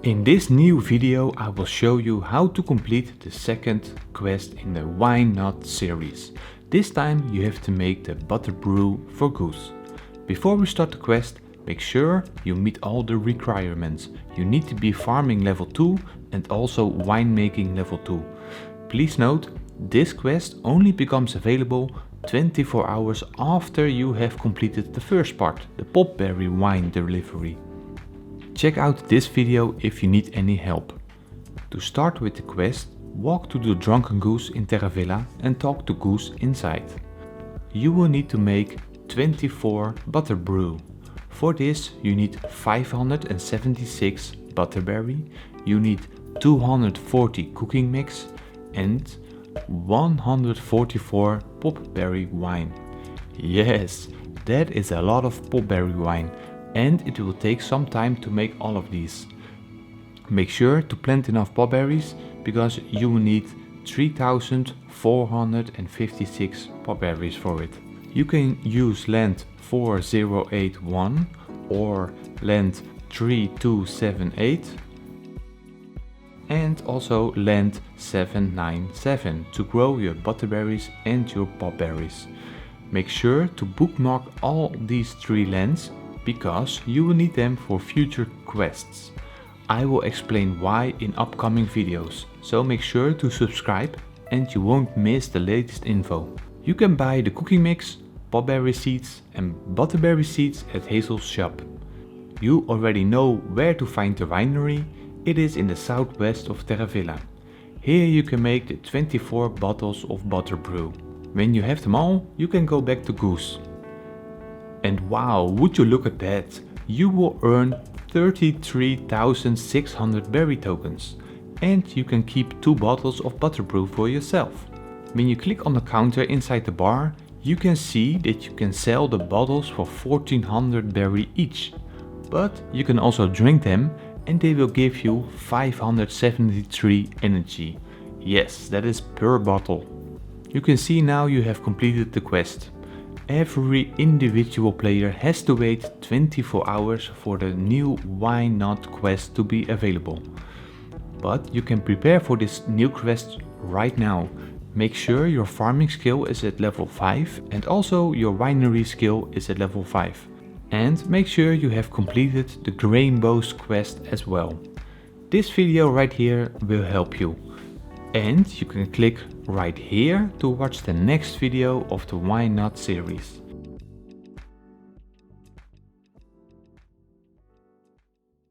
In this new video I will show you how to complete the second quest in the Why Not series. This time you have to make the Butterbrew for Goose. Before we start the quest, make sure you meet all the requirements. You need to be farming level 2 and also winemaking level 2. Please note, this quest only becomes available 24 hours after you have completed the first part, the Popberry Wine delivery. Check out this video if you need any help. To start with the quest, walk to the Drunken Goose in Terra Villa and talk to Goose inside. You will need to make 24 Butterbrew. For this you need 576 Butterberry, you need 240 cooking mix and 144 Popberry Wine. Yes, that is a lot of Popberry Wine. And it will take some time to make all of these. Make sure to plant enough popberries because you will need 3456 popberries for it. You can use land 4081 or land 3278 and also land 797 to grow your butterberries and your popberries. Make sure to bookmark all these three lands because you will need them for future quests. I will explain why in upcoming videos, so make sure to subscribe and you won't miss the latest info. You can buy the cooking mix, popberry seeds and butterberry seeds at Hazel's shop. You already know where to find the winery. It is in the southwest of Terra Villa. Here you can make the 24 bottles of Butterbrew. When you have them all, you can go back to Goose. And wow, would you look at that, you will earn 33,600 berry tokens and you can keep 2 bottles of Butterbrew for yourself. When you click on the counter inside the bar, you can see that you can sell the bottles for 1400 berry each. But you can also drink them and they will give you 573 energy. Yes, that is per bottle. You can see now you have completed the quest. Every individual player has to wait 24 hours for the new Why Not quest to be available. But you can prepare for this new quest right now. Make sure your farming skill is at level 5 and also your winery skill is at level 5. And make sure you have completed the Rainbows quest as well. This video right here will help you. And you can click right here to watch the next video of the Why Not series.